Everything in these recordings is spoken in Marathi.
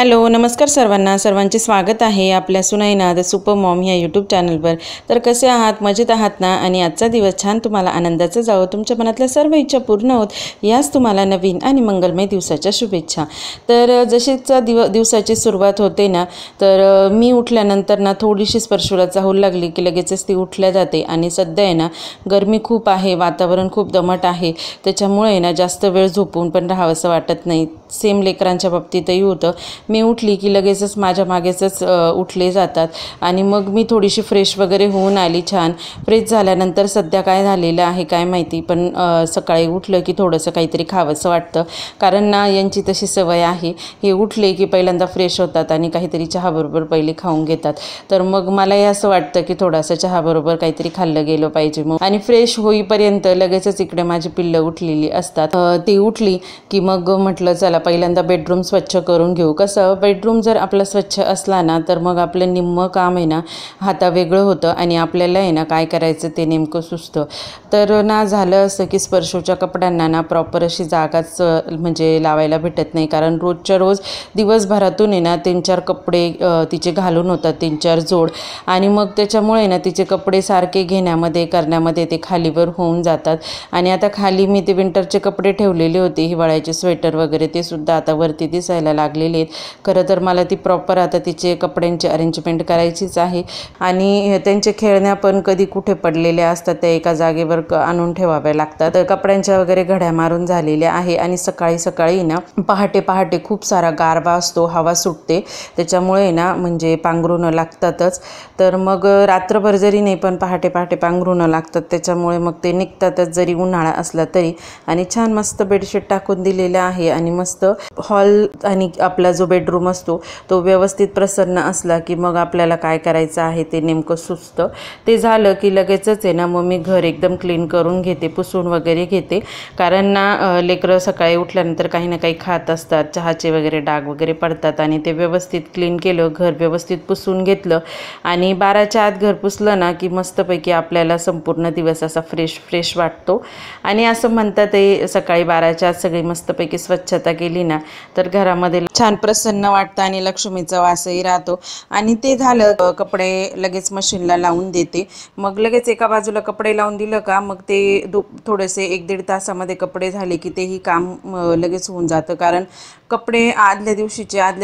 हॅलो नमस्कार सर्वांचे स्वागत आहे आपल्या सुनैना द सुपर मॉम ह्या यूट्यूब चॅनलवर। तर कसे आहात, मजेत आहात ना? आणि आजचा दिवस छान तुम्हाला आनंदाचा जावो, तुमच्या मनातल्या सर्व इच्छा पूर्ण होत याच तुम्हाला नवीन आणि मंगलमय दिवसाच्या शुभेच्छा। तर जशीच दिवसाची सुरुवात होते ना, तर मी उठल्यानंतर ना थोडीशी स्पर्शूला चाहूल लागली की लगेचच ती उठल्या जाते। आणि सध्या आहे ना गरमी खूप आहे, वातावरण खूप दमट आहे, त्याच्यामुळे ना जास्त वेळ झोपून पण राहावंसं वाटत नाही। सेम लेकरांच्या बाबतीतही होतं, मी उठली की लगेचच माझ्या मागेच उठले जातात। आणि मग मी थोडीशी फ्रेश वगैरे होऊन आली। छान फ्रेश झाल्यानंतर सध्या काय झालेलं आहे काय माहिती, पण सकाळी उठलं की थोडंसं काहीतरी खावंसं वाटतं, कारण ना यांची तशी सवय आहे, हे उठले की पहिल्यांदा फ्रेश होतात आणि काहीतरी चहाबरोबर पहिले खाऊन घेतात। तर मग मलाही असं वाटतं की थोडासा चहाबरोबर काहीतरी खाल्लं गेलं पाहिजे। मग आणि फ्रेश होईपर्यंत लगेचच इकडे माझी पिल्लं उठलेली असतात। ती उठली की मग म्हटलं चला पहिल्यांदा बेडरूम स्वच्छ करून घेऊ। कसं बेडरूम जर आपला स्वच्छ असला ना तर मग आपलं निम्मं काम आहे ना हातावेगळं होतं आणि आपल्याला आहे ना काय करायचं ते नेमकं सुचतं। तर ना झालं असं की स्पर्शूच्या कपड्यांना ना प्रॉपर अशी जागाच म्हणजे लावायला भेटत नाही, कारण रोजच्या रोज दिवसभरातून आहे ना 3-4 कपडे तिचे घालून होतात, 3-4 जोड। आणि मग त्याच्यामुळे ना तिचे कपडे सारखे घेण्यामध्ये करण्यामध्ये ते खालीवर होऊन जातात। आणि आता खाली मी ते विंटरचे कपडे ठेवलेले होते, हिवाळ्याचे स्वेटर वगैरे, ते सुद्धा आता वरती दिसायला लागलेले आहेत। खरं तर मला ती प्रॉपर आता तिचे कपड्यांची अरेंजमेंट करायचीच आहे। आणि त्यांचे खेळण्या पण कधी कुठे पडलेल्या असतात, त्या एका जागेवर आणून ठेवाव्या लागतात। कपड्यांच्या वगैरे घड्या मारून झालेल्या आहे। आणि सकाळी सकाळी ना पहाटे खूप सारा गारवा असतो, हवा सुटते, त्याच्यामुळे ना म्हणजे पांघरूण लागतातच। तर मग रात्रभर जरी नाही पण पहाटे पांघरूण लागतात, त्याच्यामुळे मग ते निघतातच जरी उन्हाळा असला तरी। आणि छान मस्त बेडशीट टाकून दिलेलं आहे आणि मस्त हॉल आणि आपला जो बेडरूम असतो तो व्यवस्थित प्रसन्न असला की मग आपल्याला काय करायचं आहे ते नेमकं सुचतं। ते झालं की लगेचच आहे ना मग मी घर एकदम क्लीन करून घेते, पुसून वगैरे घेते, कारण ना लेकरं सकाळी उठल्यानंतर काही ना काही खात असतात, चहाचे वगैरे डाग वगैरे पडतात। आणि ते व्यवस्थित क्लीन केलं, घर व्यवस्थित पुसून घेतलं आणि 12च्या आत घर पुसलं ना की मस्तपैकी आपल्याला संपूर्ण दिवस असा फ्रेश वाटतो। आणि असं म्हणतात ते सकाळी 12च्या आत सगळी मस्तपैकी स्वच्छता केली ना तर घरामध्ये छान प्रसन्न वाटतं आणि लक्ष्मीचा वासही राहतो। आणि ते झालं, कपडे लगेच मशीनला लावून देते। मग लगेच एका बाजूला कपडे लावून दिलं का मग ते थोडेसे 1-1.5 तासामध्ये कपडे झाले की तेही काम लगेच होऊन जातं, कारण कपडे आदल्या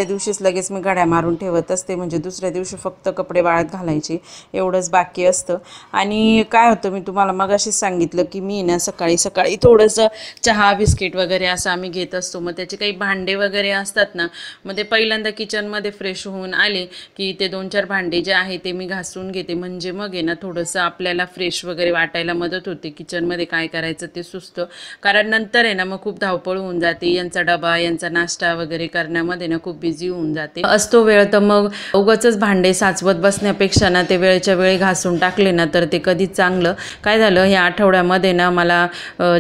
दिवशीच लगेच मी घड्या मारून ठेवत असते, म्हणजे दुसऱ्या दिवशी फक्त कपडे वाळत घालायचे एवढंच बाकी असतं। आणि काय होतं, मी तुम्हाला मगाशीच सांगितलं की मी ना सकाळी थोडंसं चहा बिस्किट वगैरे असं आम्ही घेत असतो। मग त्याचे काही भांडे वगैरे असतात ना, मग ते पहिल्यांदा किचनमध्ये फ्रेश होऊन आले की ते 2-4 भांडे जे आहे ते मी घासून घेते, म्हणजे मग आहे ना थोडंसं आपल्याला फ्रेश वगैरे वाटायला मदत होते, किचनमध्ये काय करायचं ते सुचतं। कारण नंतर आहे ना मग खूप धावपळ होऊन जाते, यांचा डबा यांचा नाश्ता वगैरे करण्यामध्ये ना खूप बिझी होऊन जाते असतो वेळ। तर मग उगाचच भांडे साचवत बसण्यापेक्षा ना ते वेळच्या वेळी घासून टाकले ना तर ते कधीच चांगलं। काय झालं, ह्या आठवड्यामध्ये ना मला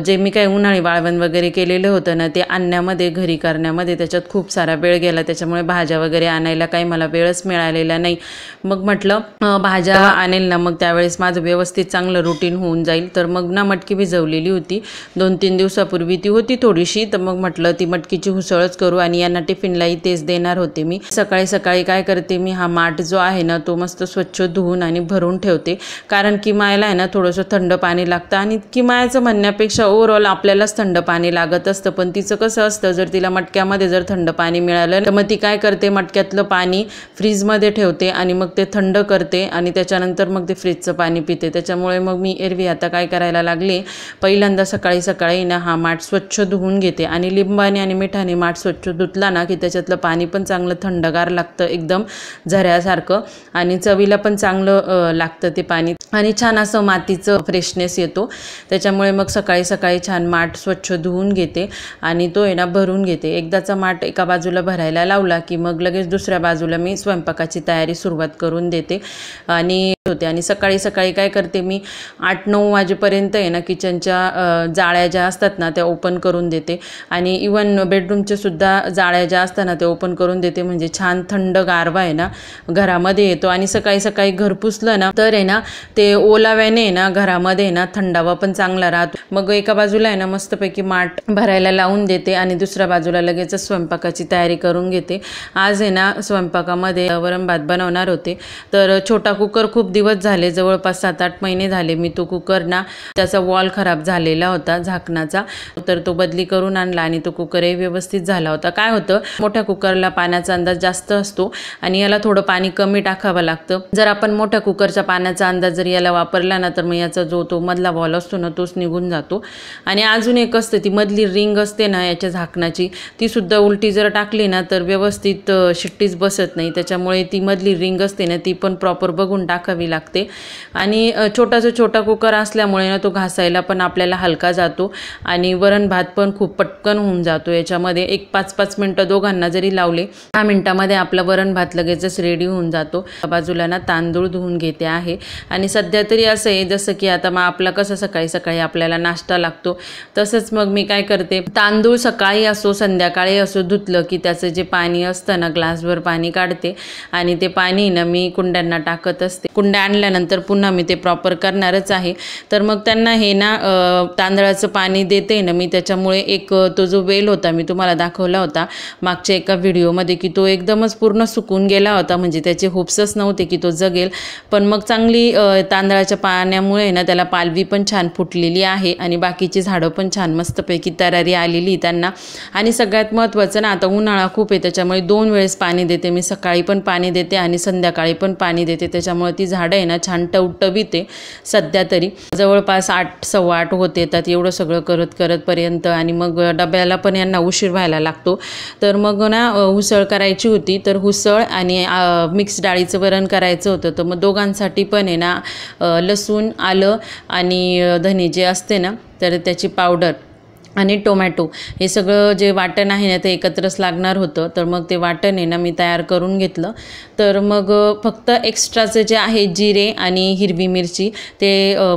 जे मी काही उन्हाळी वाळवण वगैरे केलेलं होतं ना ते आणण्यामध्ये, घरी करण्यामध्ये त्याच्यात खूप सारा वेळ गेला, त्याच्यामुळे भाज्या वगैरे आणायला काही मला वेळच मिळालेला नाही। मग म्हटलं भाज्या आणेल ना मग त्यावेळेस माझं व्यवस्थित चांगलं रुटीन होऊन जाईल। तर मग ना मटकी भिजवलेली होती 2-3 दिवसापूर्वी, ती होती थोडीशी, तर मग म्हटलं ती मटकीची हुसळच करू आणि यांना टिफिनलाही तेच देणार होते मी। सकाळी काय करते मी, हा माठ जो आहे ना तो मस्त स्वच्छ धुवून आणि भरून ठेवते, कारण किमायला आहे ना थोडंसं थंड पाणी लागतं। आणि किमायचं म्हणण्यापेक्षा ओव्हरऑल आपल्यालाच थंड पाणी लागत असतं, पण तिचं कसं असतं, जर तिला मटक्यामध्ये जर थंड पाणी मिळालं तर मग ती काय करते, मटक्यातलं पाणी फ्रीजमध्ये ठेवते आणि मग ते थंड करते आणि त्याच्यानंतर मग ते फ्रीजचं पाणी पिते। त्याच्यामुळे मग मी एरवी आता काय करायला लागले, पहिल्यांदा सकाळी ना हा माठ स्वच्छ धुवून घेते आणि लिंबाने आणि मिठाने माठ स्वच्छ धुतला ना की त्याच्यातलं पाणी पण चांगलं थंडगार लागतं, एकदम झऱ्यासारखं, आणि चवीला पण चांगलं लागतं ते पाणी, आणि छान असं मातीचं फ्रेशनेस येतो। त्याच्यामुळे मग सकाळी छान माठ स्वच्छ धुवून घेते आणि तो आहे ना भरून घेते। एकदाचा माठ एका बाजूला भरायला लावला की मग लगेच दुसऱ्या बाजूला मी स्वयंपाकाची तयारी सुरुवात करून देते। आणि होते आणि सकाळी सकाळी काय करते मी 8-9 वाजेपर्यंत आहे ना किचनच्या जाळ्या ज्या असतात ना त्या ओपन करून देते आणि इवन बेडरूमच्या सुद्धा जाळ्या ज्या असतात ना त्या ओपन करून देते, म्हणजे छान थंड गारवा आहे ना घरामध्ये येतो. आणि सकाळी सकाळी घर पुसलं ना तर आहे ना ते ओलाव्याने आहे ना घरामध्ये आहे ना थंडावा पण चांगला राहतो. मग एका बाजूला आहे ना मस्तपैकी माठ भरायला लावून देते आणि दुसऱ्या बाजूला लगेच स्वयंपाकाची तयारी करून घेते. आज आहे ना स्वयंपाकामध्ये वरण भात बनवणार होते. तर छोटा कुकर खूप दिवस झाले, जवळपास 7-8 महिने झाले मी तो कुकर ना त्याचा वॉल खराब झालेला होता झाकणाचा, तर तो बदली करून आणला आणि तो कुकरही व्यवस्थित झाला होता. काय होतं मोठ्या कुकरला पाण्याचा अंदाज जास्त असतो आणि याला थोडं पाणी कमी टाकावं लागतं. जर आपण मोठ्या कुकरच्या पाण्याचा अंदाज जर याला वापरला ना तर मग याचा जो तो मधला वॉल असतो ना तोच निघून जातो. आणि अजून एक असते ती मधली रिंग असते ना याच्या झाकणाची, ती सुद्धा उलटी जर टाकली ना तर व्यवस्थित शिट्टीच बसत नाही. त्याच्यामुळे ती मधली रिंग असते ना ती पण प्रॉपर बघून टाकावी लागते. आणि छोटा कुकर असल्यामुळे ना तो घासायला पण आपल्याला हलका जातो आणि वरण भात पण खूप पटकन होऊन जातो. याच्यामध्ये एक 5-5 मिनटं दोघांना जरी लावले 10 मिनटामध्ये आपला वरण भात लगेचच रेडी होऊन जातो. बाजूला ना तांदूळ धुवून घेते आहे आणि सध्या तरी असं आहे जसं की आता मग आपला कसं सकाळी सकाळी आपल्याला नाश्ता लागतो तसंच मग मी काय करते, तांदूळ सकाळी असो संध्याकाळी असो धुतलं की त्याचं जे पाणी असतं ना ग्लासभर पाणी काढते आणि ते पाणी ना मी कुंड्यांना टाकत असते. कुंड्या आणल्यानंतर पुन्हा मी ते प्रॉपर करणारच आहे. तर मग त्यांना हे ना तांदळाचं पाणी देते ना मी, त्याच्यामुळे एक तो जो वेल होता मी तुम्हाला दाखवला होता मागच्या एका व्हिडिओमध्ये की तो एकदमच पूर्ण सुकून गेला होता, म्हणजे त्याचे होप्सच नव्हते की तो जगेल. पण मग चांगली तांदळाच्या पाण्यामुळे ना त्याला पालवी पण छान फुटलेली आहे आणि बाकीची झाडं पण छान मस्तपैकी तरारी आलेली त्यांना. आणि सगळ्यात महत्त्वाचं ना आता उन्हाळा खूप आहे त्याच्यामुळे 2 वेळेस पाणी देते मी, सकाळी पण पाणी देते आणि संध्याकाळी पण पाणी देते. त्याच्यामुळे ती झाडं आहे ना छान टवटवीते. सध्या तरी जवळपास 8-8:15 होते येतात एवढं सगळं करत आणि मग डब्याला पण यांना उशीर व्हायला लागतो. तर मग ना उसळ करायची होती, तर उसळ आणि मिक्स डाळीचं वरण करायचं होतं. तर मग दोघांसाठी पण आहे ना लसूण आलं आणि धने जे असते ना तर त्याची पावडर आणि टोमॅटो हे सगळं जे वाटण आहे ना ते एकत्रच लागणार होतं. तर मग ते वाटण आहे ना मी तयार करून घेतलं. तर मग फक्त एक्स्ट्राचं जे आहे जिरे आणि हिरवी मिरची ते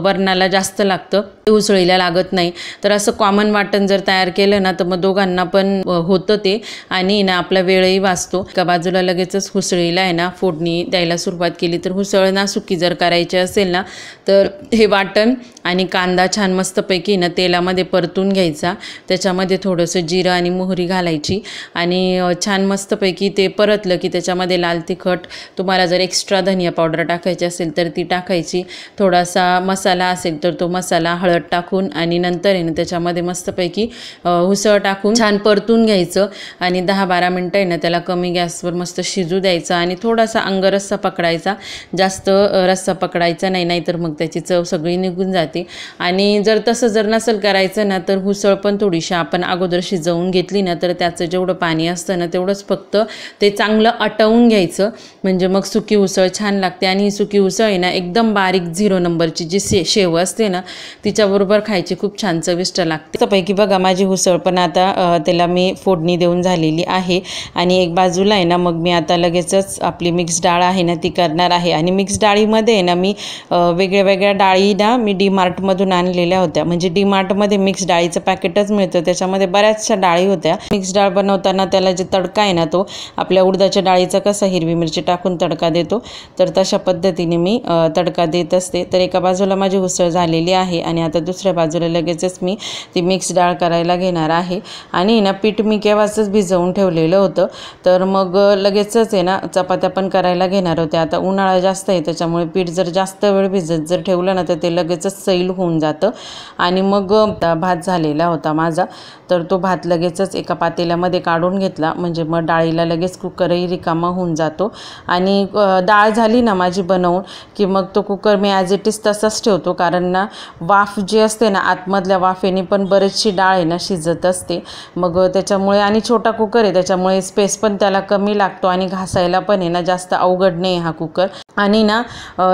वरणाला जास्त लागतं, ते उसळीला लागत नाही. तर असं कॉमन वाटण जर तयार केलं ना तर मग दोघांना पण होतं ते आणि ना आपला वेळही वाचतो. एका बाजूला लगेचच उसळीला आहे ना फोडणी द्यायला सुरुवात केली. तर उसळ ना सुकी जर करायची असेल ना तर हे वाटण आणि कांदा छान मस्तपैकी ना तेलामध्ये परतून घ्यायचा, त्याच्यामध्ये थोडंसं जिरं आणि मोहरी घालायची आणि छान मस्तपैकी ते परतलं की त्याच्यामध्ये लाल तिखट, तुम्हाला जर एक्स्ट्रा धनिया पावडर टाकायची असेल तर ती टाकायची, थोडासा मसाला असेल तर तो मसाला, हळद टाकून आणि नंतर आहे ना त्याच्यामध्ये मस्तपैकी उसळ टाकून छान परतून घ्यायचं आणि 10-12 मिनटं आहे ना त्याला कमी गॅसवर मस्त शिजू द्यायचं आणि थोडासा अंगरस्सा पकडायचा, जास्त रस्सा पकडायचा नाही, नाहीतर मग त्याची चव सगळी निघून जाते. आणि जर तसं जर नसेल करायचं ना तर उसळ पण थोडीशी आपण अगोदर शिजवून घेतली ना तर त्याचं जेवढं पाणी असतं ना तेवढंच फक्त ते चांगलं आटवून घ्यायचं, म्हणजे मग सुकी उसळ छान लागते. आणि ही सुकी उसळ आहे ना एकदम बारीक 0 नंबरची जी शेव असते ना तिच्याबरोबर खायची खूप छान चविष्ट लागते. त्यापैकी बघा माझी उसळ पण आता त्याला मी फोडणी देऊन झालेली आहे आणि एक बाजूला आहे ना मग मी आता लगेचच आपली मिक्स डाळ आहे ना ती करणार आहे. आणि मिक्स डाळीमध्ये आहे ना मी वेगळ्या डाळी ना मी डीमार्टमधून आणलेल्या होत्या, म्हणजे डीमार्टमध्ये मिक्स डाळीचं पॅकेटच मिळतं, त्याच्यामध्ये बऱ्याचशा डाळी होत्या. मिक्स डाळ बनवताना त्याला जे तडका आहे ना तो आपल्या उडदाच्या डाळीचा कसा हिरवी मिरची टाकून तडका देतो तर तशा पद्धतीने मी तडका देत असते. तर एका बाजूला माझी उसळ झालेली आहे आणि आता दुसऱ्या बाजूला लगेचच मी ती मिक्स डाळ करायला घेणार आहे. आणि ना पीठ मी केव्हाच भिजवून ठेवलेलं होतं, तर मग लगेचच आहे ना चपात्या पण करायला घेणार होत्या. आता उन्हाळा जास्त आहे त्याच्यामुळे पीठ जर जास्त वेळ भिजत जर ठेवलं ना तर ते लगेचच सैल होऊन जातं. आणि मग भात झालेला होता माझा, तर तो भात लगेचच एका पातेल्यामध्ये काढून घेतला, म्हणजे मग डाळीला लगेच कुकरही रिकामा होऊन जातो. आणि डाळ झाली ना माझी बनवून की मग तो cooker me as it is तसाच ठेवतो, कारण ना वाफ जी असते ना आतमधल्या वाफेने पण बरीचशी डाळ आहे ना शिजत असते. मग त्याच्यामुळे आणि छोटा कुकर आहे त्याच्यामुळे स्पेस पण त्याला कमी लागतो आणि घासायला पण आहे ना जास्त अवघड नाही हा कुकर. आणि ना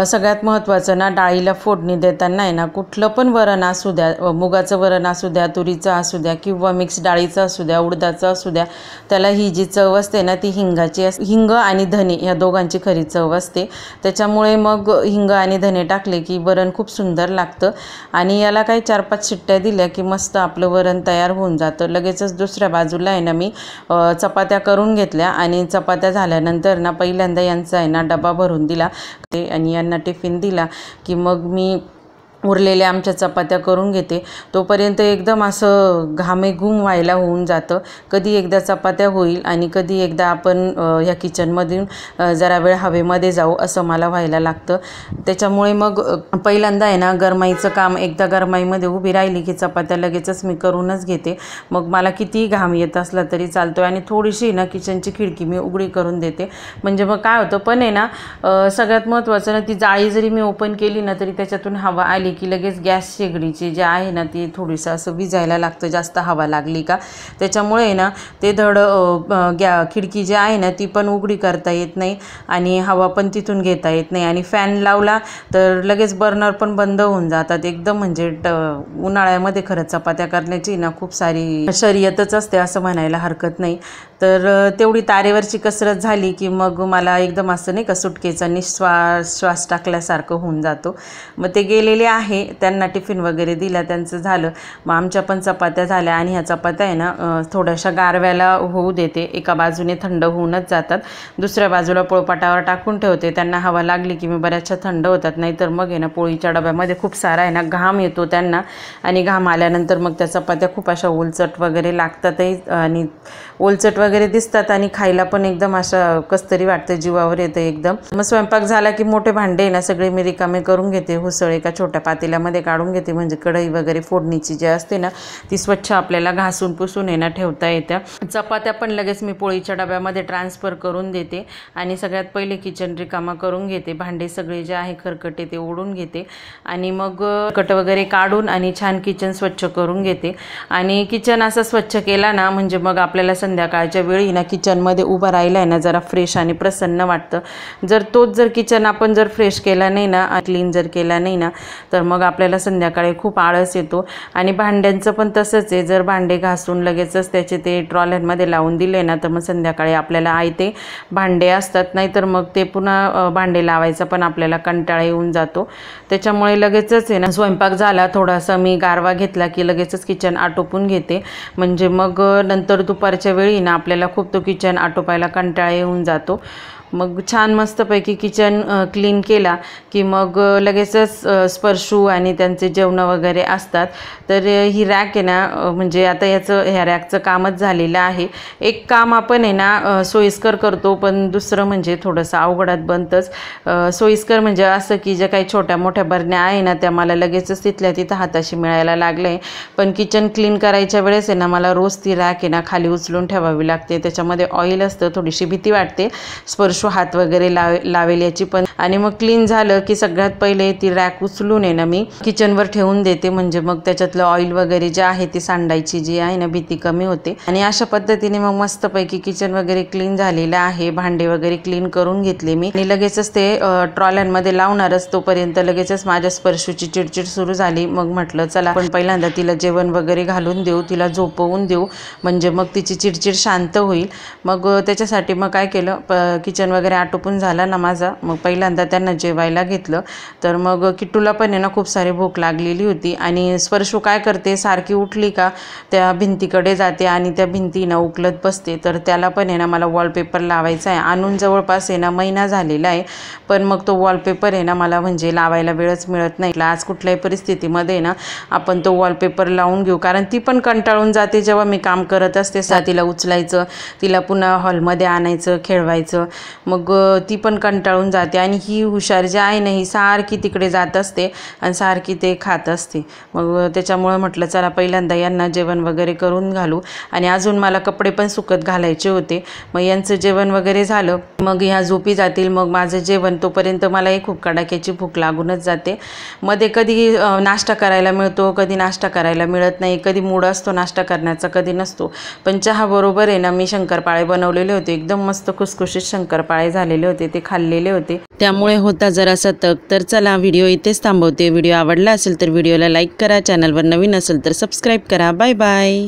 सगळ्यात महत्त्वाचं ना डाळीला फोडणी देताना आहे ना कुठलं पण वरण असू द्या, मुगाचं वरण असू द्या, तुरीचा असू द्या किंवा मिक्स डाळीचा असू द्या, उडदाचा असू द्या, त्याला ही जी चव असते ना ती हिंग आणि धने या दोघांची खरी चव असते. त्याच्यामुळे मग हिंग आणि धने टाकले की वरण खूप सुंदर लागतं. आणि याला काही 4-5 शिट्ट्या दिल्या की मस्त आपलं वरण तयार होऊन जातं. लगेचच दुसऱ्या बाजूला आहे ना मी चपात्या करून घेतल्या आणि चपात्या झाल्यानंतर ना पहिल्यांदा यांचा आहे ना डबा भरून दिला आणि यांना टिफिन दिला की मग मी उरलेल्या आमच्या चपात्या करून घेते. तोपर्यंत एकदम असं घामेघूम व्हायला होऊन जातं. कधी एकदा चपात्या होईल आणि कधी एकदा आपण ह्या किचनमधून जरा वेळ हवेमध्ये जाऊ असं मला व्हायला लागतं. त्याच्यामुळे मग पहिल्यांदा आहे ना गरमाईचं काम, एकदा गरमाईमध्ये उभी राहिली की चपात्या लगेचच मी करूनच घेते. मग मला कितीही घाम येत असला तरी चालतो आणि थोडीशी ना किचनची खिडकी मी उघडी करून देते. म्हणजे मग काय होतं पण आहे ना सगळ्यात महत्त्वाचं ना ती जाळी जरी मी ओपन केली ना तरी त्याच्यातून हवा आली की लगेच गॅस शेगडीची जे आहे ना ती थोडीसं असं विजायला लागतं जास्त हवा लागली का. त्याच्यामुळे ना ते खिडकी जी आहे ना ती पण उघडी करता येत नाही आणि हवा पण तिथून घेता येत नाही. आणि फॅन लावला तर लगेच बर्नर पण बंद होऊन जातात. एकदम म्हणजे उन्हाळ्यामध्ये खरंच चपात्या करण्याची ना खूप सारी शर्यतच असते असं म्हणायला हरकत नाही. तर तेवढी तारेवरची कसरत झाली की मग मला एकदम असं नाही का सुटकेचा श्वास टाकल्यासारखं होऊन जातो. मग ते गेलेले आहे, त्यांना टिफिन वगैरे दिला, त्यांचं झालं. मग आमच्या पण चपात्या झाल्या आणि ह्या चपात्या आहे ना थोड्याशा गारव्याला होऊ देते. एका बाजूने थंड होऊनच जातात, दुसऱ्या बाजूला पोळपाटावर टाकून ठेवते. त्यांना हवा लागली की मी बऱ्याचशा थंड होतात. नाहीतर मग आहे ना पोळीच्या डब्यामध्ये खूप सारा आहे ना घाम येतो त्यांना आणि घाम आल्यानंतर मग त्या चपात्या खूप अशा ओलचट वगैरे लागतातही आणि ओलचट वगैरे दिसतात आणि खायला पण एकदम अशा कसतरी वाटतं, जीवावर येतं एकदम. मग स्वयंपाक झाला की मोठे भांडे ना सगळे मी रिकामे करून घेते. हुसळ एका छोट्या पातेल्यामध्ये काढून घेते म्हणजे कढई वगैरे फोडणीची जी असते ना ती स्वच्छ आपल्याला घासून पुसून येणं ठेवता येत्या. चपात्या पण लगेच मी पोळीच्या डब्यामध्ये ट्रान्सफर करून देते आणि सगळ्यात पहिले किचन रिकामा करून घेते. भांडे सगळे जे आहे खरकटे ते ओढून घेते आणि मग कट वगैरे काढून आणि छान किचन स्वच्छ करून घेते. आणि किचन असं स्वच्छ केला ना म्हणजे मग आपल्याला संध्याकाळच्या वेळी ना किचनमध्ये उभं राहिलं आहे ना जरा फ्रेश आणि प्रसन्न वाटतं. जर किचन आपण जर फ्रेश केला नाही ना, क्लीन जर केला नाही ना तर मग आपल्याला संध्याकाळी खूप आळस येतो. आणि भांड्यांचं पण तसंच आहे. जर भांडे घासून लगेचच त्याचे ते ट्रॉल्यांमध्ये लावून दिले ना तर मग संध्याकाळी आपल्याला आयते भांडे असतात, नाहीतर मग ते पुन्हा भांडे लावायचा पण आपल्याला कंटाळा येऊन जातो. त्याच्यामुळे लगेचच आहे ना स्वयंपाक झाला थोडासा मी गारवा घेतला की लगेचच किचन आटोपून घेते. म्हणजे मग नंतर दुपारच्या वेळी ना आपल्याला खूप तो किचन आटोपायला कंटाळा येऊन जातो. मग छान मस्तपैकी किचन क्लीन केला की मग लगेचच स्पर्शू आणि त्यांचे जेवणं वगैरे असतात. तर ही रॅक आहे ना म्हणजे आता ह्या रॅकचं कामच झालेलं आहे. एक काम आपण आहे ना सोयीस्कर करतो पण दुसरं म्हणजे थोडंसं अवघडात बनतंच. सोयीस्कर म्हणजे असं की ज्या काही छोट्या मोठ्या बरण्या आहे ना त्या मला लगेचच तिथल्या तिथं हाताशी मिळायला लागले. पण किचन क्लीन करायच्या वेळेस आहे ना मला रोज ती रॅक आहे ना खाली उचलून ठेवावी लागते. त्याच्यामध्ये ऑइल असतं, थोडीशी भीती वाटते स्पर्शू हात वगैरे लावेल याची पण. आणि मग क्लीन झालं की सगळ्यात पहिले ती रॅक उचलून आहे ना मी किचनवर ठेवून देते. म्हणजे मग त्याच्यातलं ऑइल वगैरे जे आहे ती सांडायची जी आहे ना भीती कमी होते. आणि अशा पद्धतीने मग मस्तपैकी किचन वगैरे क्लीन झालेलं आहे. भांडे वगैरे क्लीन करून घेतले मी आणि लगेचच ते ट्रॉल्यांमध्ये लावणारच. तोपर्यंत लगेचच माझ्या स्पर्शूची चिडचिड सुरू झाली. मग म्हटलं चला आपण पहिल्यांदा तिला जेवण वगैरे घालून देऊ, तिला झोपवून देऊ म्हणजे मग तिची चिडचिड शांत होईल. मग त्याच्यासाठी मग काय केलं, किचन वगैरे आटोपून झाला ना माझा, मग पहिल्यांदा त्यांना जेवायला घेतलं. तर मग किट्टूला पण आहे ना खूप सारी भूक लागलेली होती आणि स्पर्शू काय करते सारखी उठली का त्या भिंतीकडे जाते आणि त्या भिंतीनं उकलत बसते. तर त्याला पण आहे ना मला वॉलपेपर लावायचा आहे. आणून जवळपास आहे ना महिना झालेला आहे पण मग तो वॉलपेपर आहे ना मला म्हणजे लावायला वेळच मिळत नाही. आज कुठल्याही परिस्थितीमध्ये ना आपण तो वॉलपेपर लावून घेऊ, कारण ती पण कंटाळून जाते जेव्हा मी काम करत असते. तिला उचलायचं, तिला पुन्हा हॉलमध्ये आणायचं, खेळवायचं, मग ती पण कंटाळून जाते. आणि ही हुशार जी आहे ना ही सारखी तिकडे जात असते आणि सारखी ते खात असते. मग त्याच्यामुळे म्हटलं चला पहिल्यांदा यांना जेवण वगैरे करून घालू. आणि अजून मला कपडे पण सुकत घालायचे होते. मग यांचं जेवण वगैरे झालं मग ह्या झोपी जातील, मग माझं जेवण तोपर्यंत मलाही खूप कडाक्याची भूक लागूनच जाते. मध्ये कधी नाश्ता करायला मिळतो, कधी नाश्ता करायला मिळत नाही, कधी मूड असतो नाश्ता करण्याचा, कधी नसतो. पण चहाबरोबर आहे ना मी शंकरपाळे बनवलेले होते, एकदम मस्त खुसखुशीत शंकरपाळे झालेले होते, ते खाल्लेले होते. त्यामुळे होता जरासा तक. तर चला व्हिडिओ इथेच थांबवते. व्हिडिओ आवडला असेल तर व्हिडिओला लाईक करा, चॅनलवर नवीन असेल तर सबस्क्राईब करा. Bye bye.